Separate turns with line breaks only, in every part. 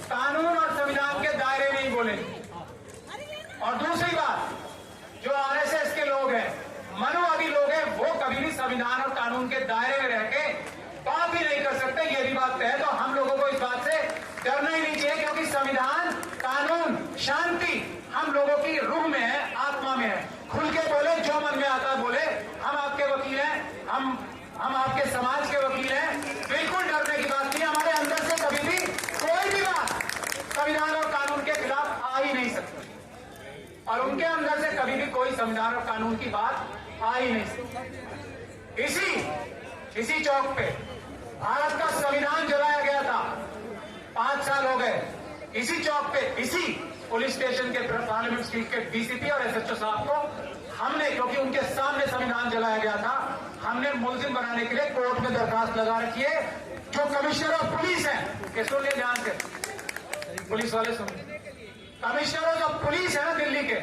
कानून और संविधान के दायरे में ही बोलेंगे। और दूसरी बात, जो आरएसएस के लोग हैं, मनुवादी लोग हैं, वो कभी भी संविधान और कानून के दायरे में रह के बात ही नहीं कर सकते। ये भी बात है, तो हम लोगों को इस बात से डरना ही नहीं चाहिए, क्योंकि संविधान, कानून, शांति हम लोगों की रूह में है, आत्मा में है। खुल के बोले, जो मन में आता बोले। हम आपके वकील हैं, हम आपके समाज के वकील हैं। बिल्कुल डरने की बात नहीं। हमारे अंदर से कभी भी कोई भी बात संविधान और कानून के खिलाफ आ ही नहीं सकती, और उनके अंदर से कभी भी कोई संविधान और कानून की बात आ ही नहीं सकती। इसी चौक पे भारत का संविधान जलाया गया था, 5 साल हो गए। इसी चौक पे, इसी पुलिस स्टेशन के पार्लियामेंट स्ट्रीट के डीसीपी और एसएचओ साहब को हमने, क्योंकि उनके सामने संविधान जलाया गया था, हमने मुलजिम बनाने के लिए कोर्ट में दरखास्त लगा रखी है। जो कमिश्नर ऑफ पुलिस है, ये सुन ले ध्यान से, पुलिस वाले सुन, कमिश्नर ऑफ पुलिस है ना दिल्ली के,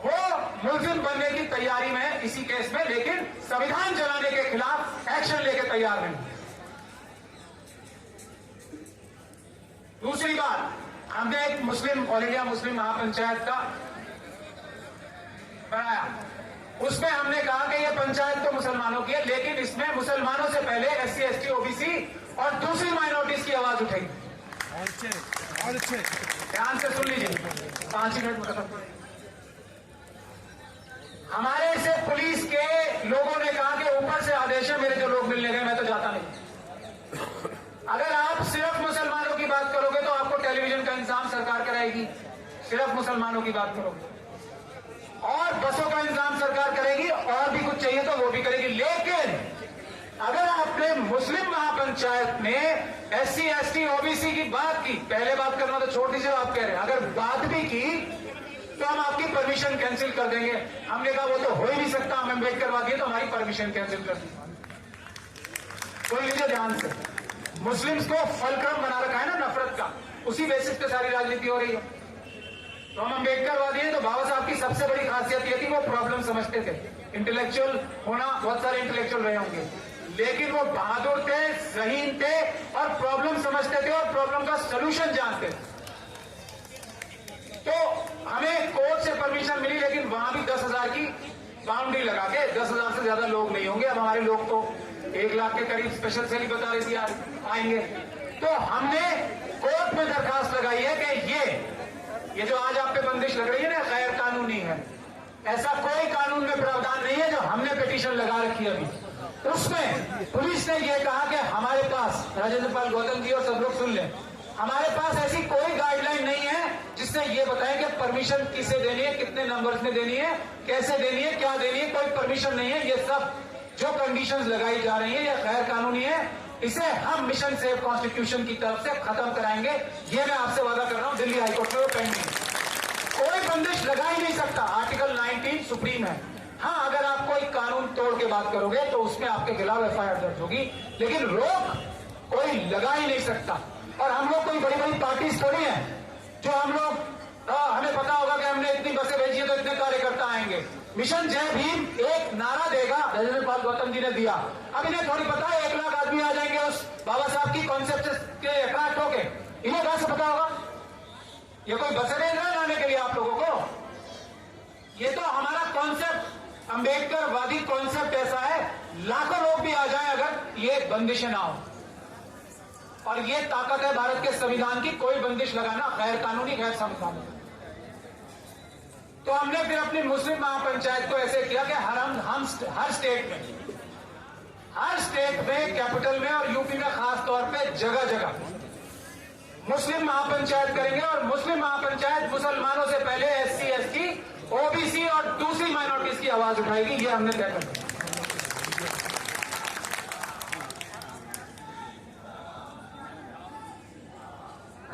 वो मुलजिम बनने की तैयारी में है इसी केस में, लेकिन संविधान जलाने के खिलाफ एक्शन लेके तैयार नहीं। दूसरी बात, हमने एक मुस्लिम, ऑल इंडिया मुस्लिम महापंचायत का बनाया। उसमें हमने कहा कि ये पंचायत तो मुसलमानों की है, लेकिन इसमें मुसलमानों से पहले एससी, एसटी, ओबीसी और दूसरी माइनॉरिटीज की आवाज उठेगी। ध्यान से सुन लीजिए, 5 मिनट में खत्म। हमारे से पुलिस के लोगों ने कहा कि ऊपर से आदेश है, मेरे जो लोग मिलने गए, मैं तो जाता नहीं। अगर आप सिर्फ मुसलमानों की बात करोगे तो आपको टेलीविजन का इंतजाम सरकार कराएगी, सिर्फ मुसलमानों की बात करोगे, और बसों का इंतजाम सरकार करेगी, और भी कुछ चाहिए तो वो भी करेगी। लेकिन अगर आपने मुस्लिम महापंचायत में एससी, एसटी, ओबीसी की बात की, पहले बात करना तो छोड़ दीजिए, आप कह रहे हैं अगर बात भी की तो हम आपकी परमिशन कैंसिल कर देंगे। हमने कहा वो तो हो ही नहीं सकता, हम अम्बेडकरवादी है तो हमारी परमिशन कैंसिल कर दी। सुन लीजिए ध्यान से, मुस्लिम्स को फलक्रम बना रखा है ना नफरत का, उसी बेसिस पे सारी राजनीति हो रही है। तो हम अम्बेडकरवादी हैं, तो बाबा साहब की सबसे बड़ी खासियत यह थी वो प्रॉब्लम समझते थे। इंटेलेक्चुअल होना, बहुत सारे इंटेलेक्चुअल रहे होंगे, लेकिन वो बहादुर थे, ज़हीन थे, और प्रॉब्लम समझते थे और प्रॉब्लम का सलूशन जानते थे। तो हमें कोर्ट से परमिशन मिली, लेकिन वहां भी 10,000 की बाउंड्री लगा के, 10,000 से ज्यादा लोग नहीं होंगे। अब हमारे लोग तो 1 लाख के करीब स्पेशल सेल बता रही थी आएंगे। तो हमने कोर्ट में दरखास्त लगाई है कि ये जो आज आप पे बंदिश लग रही है ना, गैर कानूनी है। ऐसा कोई कानून में प्रावधान नहीं है। जो हमने पिटीशन लगा रखी है अभी, उसमें पुलिस ने यह कहा कि हमारे पास, राजेंद्र पाल गौतम जी और सब लोग सुन लें, हमारे पास ऐसी कोई गाइडलाइन नहीं है जिससे ये बताएं कि परमिशन किसे देनी है, कितने नंबर्स में देनी है, कैसे देनी है, क्या देनी है। कोई परमिशन नहीं है। ये सब जो कंडीशंस लगाई जा रही है ये गैर कानूनी है। इसे हम मिशन सेव कॉन्स्टिट्यूशन की तरफ से खत्म कराएंगे। ये मैं आपसे वादा कर रहा हूं, दिल्ली हाईकोर्ट में वो पेंडिंग, कोई बंदिश लगा ही नहीं सकता। आर्टिकल 19 सुप्रीम है। हाँ, अगर आप कोई कानून तोड़ के बात करोगे तो उसमें आपके खिलाफ एफआईआर दर्ज होगी, लेकिन रोक कोई लगा ही नहीं सकता। और हम लोग कोई बड़ी बड़ी पार्टीज थोड़ी हैं जो हम लोग, हमें पता होगा कि हमने इतनी बसें भेजी है तो इतने कार्यकर्ता आएंगे। मिशन जय भीम एक नारा देगा, राजेंद्र पाल गौतम जी ने दिया। अब इन्हें थोड़ी पता है 1 लाख आदमी आ जाएंगे उस बाबा साहब की कॉन्सेप्ट के अट्रैक्ट होके। इन्हें कहां से पता होगा? ये कोई बसें भेज रहा है लाने के लिए आप लोगों को? ये तो हमारा कॉन्सेप्ट, अम्बेडकरवादी कॉन्सेप्ट ऐसा है, लाखों लोग भी आ जाए अगर ये बंदिशें ना हो। और ये ताकत है भारत के संविधान की, कोई बंदिश लगाना गैर कानूनी, गैर संवैधानिक। तो हमने फिर अपनी मुस्लिम महापंचायत को ऐसे किया कि हम हर स्टेट में, कैपिटल में और यूपी में खास तौर पे जगह जगह मुस्लिम महापंचायत करेंगे। और मुस्लिम महापंचायत मुसलमानों से पहले एससी, एसटी, ओबीसी और दूसरी माइनॉरिटीज की आवाज उठाएगी। ये हमने तय कर दिया।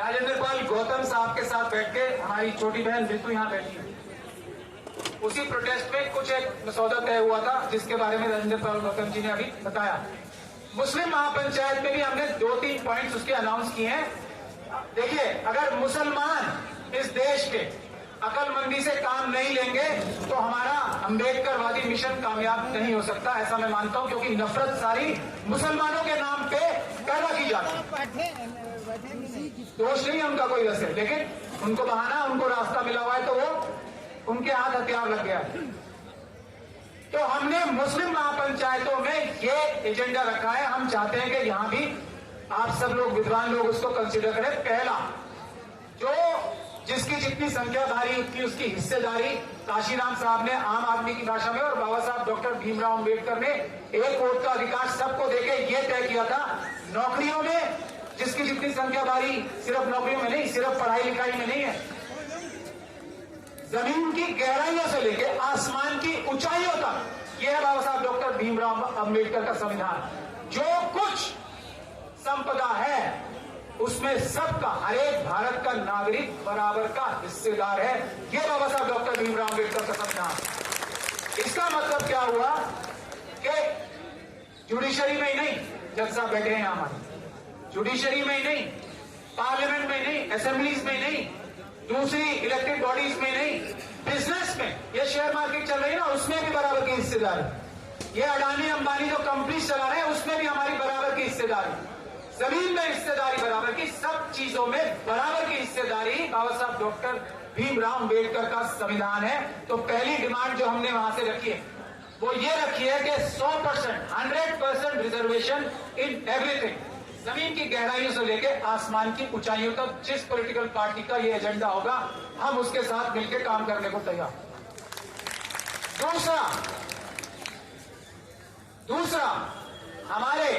राजेंद्र पाल गौतम साहब के साथ बैठ के हमारी छोटी बहन बिल्कुल यहां बैठी है। उसी प्रोटेस्ट में कुछ एक मसौदा तय हुआ था जिसके बारे में राजेंद्र पाल गौतम जी ने अभी बताया। मुस्लिम महापंचायत में भी हमने 2-3 पॉइंट्स उसके अनाउंस किए हैं। देखिए, अगर मुसलमान इस देश के अकलमंदी से काम नहीं लेंगे तो हमारा अम्बेडकरवादी मिशन कामयाब नहीं हो सकता, ऐसा मैं मानता हूं, क्योंकि नफरत सारी मुसलमानों के नाम पे पैदा की जाती है। दोष नहीं है उनका कोई वैसे, लेकिन उनको बहाना, उनको रास्ता मिला हुआ है तो वो उनके हाथ हथियार लग गया। तो हमने मुस्लिम महापंचायतों में ये एजेंडा रखा है। हम चाहते हैं कि यहां भी आप सब लोग विद्वान लोग उसको कंसिडर करें। पहला, जो जिसकी जितनी संख्या भारी उतनी उसकी हिस्सेदारी, काशीराम साहब ने आम आदमी की भाषा में और बाबा साहब डॉक्टर भीमराव अंबेडकर ने एक वोट का अधिकार सबको देके ये तय किया था। नौकरियों में जिसकी जितनी संख्या भारी, सिर्फ नौकरियों में नहीं, सिर्फ पढ़ाई लिखाई में नहीं है, जमीन की गहराइयों से लेके आसमान की ऊंचाइयों तक, यह है बाबा साहब डॉक्टर भीमराव अंबेडकर का संविधान। जो कुछ संपदा है उसमें सबका, हर एक भारत का नागरिक बराबर का हिस्सेदार है। यह बाबा साहब डॉक्टर भीमराव अंबेडकर का संविधान। इसका मतलब क्या हुआ कि जुडिशरी में ही नहीं, जज साहब बैठे हैं हमारे, जुडिशरी में ही नहीं, पार्लियामेंट में नहीं, असेंबलीज में नहीं, दूसरी इलेक्टेड बॉडीज में नहीं, बिजनेस में, ये शेयर मार्केट चल रही है ना, उसमें भी बराबर की हिस्सेदारी। ये अडानी अंबानी जो कंपनी चला रहे हैं उसमें भी हमारी बराबर की हिस्सेदारी। जमीन में हिस्सेदारी बराबर की, सब चीजों में बराबर की हिस्सेदारी बाबा साहब डॉक्टर भीमराव अंबेडकर का संविधान है। तो पहली डिमांड जो हमने वहां से रखी है वो ये रखी है कि 100%, 100% रिजर्वेशन इन एवरीथिंग, जमीन की गहराइयों से लेकर आसमान की ऊंचाइयों तक। जिस पॉलिटिकल पार्टी का ये एजेंडा होगा हम उसके साथ मिलकर काम करने को तैयार। दूसरा हमारे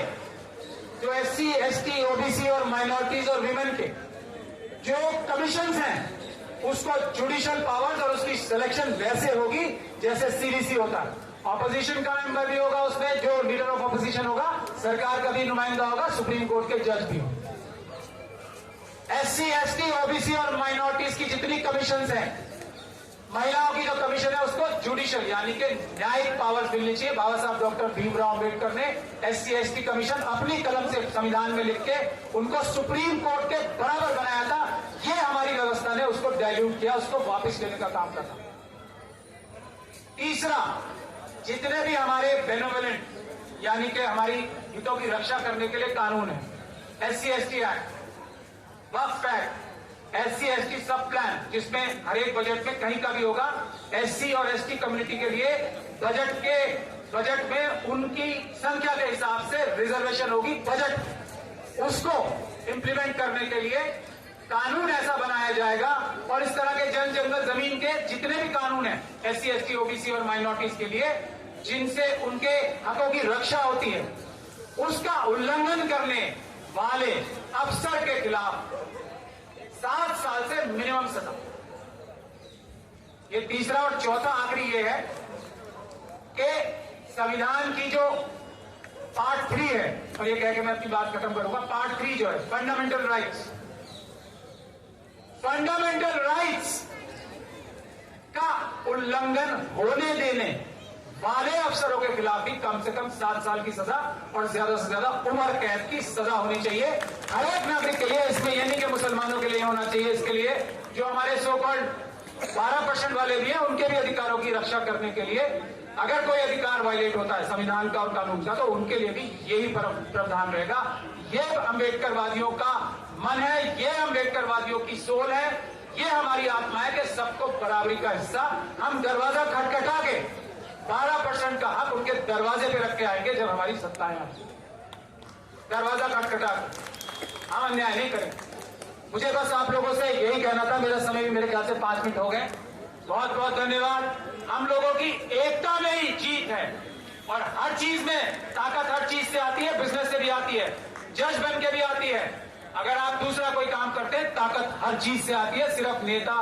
जो SC, ST, OBC और माइनॉरिटीज और विमेन के जो कमीशन हैं उसको जुडिशियल पावर्स और उसकी सिलेक्शन वैसे होगी जैसे CBC होता है। ऑपोजिशन का मेंबर भी होगा उसमें, जो लीडर ऑफ ऑपोजिशन होगा, सरकार का भी नुमाइंदा होगा, सुप्रीम कोर्ट के जज भी होंगे। SC, ST, OBC और माइनॉरिटीज की जितनी कमीशन हैं, महिलाओं की जो कमीशन है उसको जुडिशियल यानी कि न्यायिक पावर्स मिलनी चाहिए। बाबा साहब डॉक्टर भीमराव अंबेडकर ने SC, ST कमीशन अपनी कलम से संविधान में लिख के उनको सुप्रीम कोर्ट के बराबर बनाया था। ये हमारी व्यवस्था ने उसको डाइल्यूट किया, उसको वापस लेने का काम करना। तीसरा, जितने भी हमारे बेनोवेलेंट यानी कि हमारी हितों की रक्षा करने के लिए कानून है, SC, ST एक्ट, वक्फ एक्ट, SC, ST सब प्लान, जिसमें हर एक बजट में कहीं का भी होगा SC और ST कम्युनिटी के लिए बजट में उनकी संख्या के हिसाब से रिजर्वेशन होगी बजट, उसको इंप्लीमेंट करने के लिए कानून ऐसा बनाया जाएगा। और इस तरह के जन जंगल जमीन के जितने भी कानून हैं SC, ST, OBC और माइनॉरिटीज के लिए, जिनसे उनके हकों की रक्षा होती है, उसका उल्लंघन करने वाले अफसर के खिलाफ 7 साल से मिनिमम सजा। ये तीसरा और चौथा आखिरी ये है कि संविधान की जो पार्ट 3 है, और ये कह के मैं अपनी बात खत्म करूंगा, पार्ट 3 जो है फंडामेंटल राइट्स का उल्लंघन होने देने वाले अफसरों के खिलाफ भी कम से कम 7 साल की सजा और ज्यादा से ज्यादा उम्र कैद की सजा होनी चाहिए हर एक नागरिक के लिए। इसमें यह नहीं कि मुसलमानों के लिए होना चाहिए, इसके लिए जो हमारे सो कॉल्ड 12% वाले भी हैं उनके भी अधिकारों की रक्षा करने के लिए अगर कोई अधिकार वायलेट होता है संविधान का और कानून का, तो उनके लिए भी यही प्रावधान रहेगा। ये अम्बेडकरवादियों का मन है, ये अम्बेडकरवादियों की सोल है, ये हमारी आत्मा है कि सबको बराबरी का हिस्सा। हम दरवाजा खटखटा के 12% का हक उनके दरवाजे पे रख के आएंगे जब हमारी सत्ताएं आएंगी। दरवाजा खटखटा के हम अन्याय नहीं करेंगे। मुझे बस आप लोगों से यही कहना था, मेरा समय भी मेरे ख्याल से 5 मिनट हो गए। बहुत बहुत धन्यवाद। हम लोगों की एकता में ही जीत है और हर चीज में ताकत हर चीज से आती है, बिजनेस से भी आती है, जज बन के भी आती है। अगर आप दूसरा कोई काम करते हैं ताकत हर चीज से आती है, सिर्फ नेता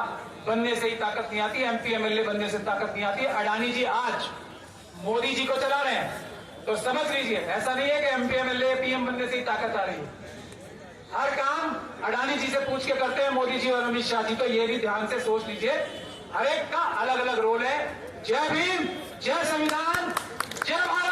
बनने से ही ताकत नहीं आती, MP MLA बनने से ताकत नहीं आती है। अडानी जी आज मोदी जी को चला रहे हैं तो समझ लीजिए ऐसा नहीं है कि MP MLA PM बनने से ही ताकत आ रही है। हर काम अडानी जी से पूछ के करते हैं मोदी जी और अमित शाह जी, तो ये भी ध्यान से सोच लीजिए, हर एक का अलग अलग रोल है। जय भीम, जय संविधान, जय भारत।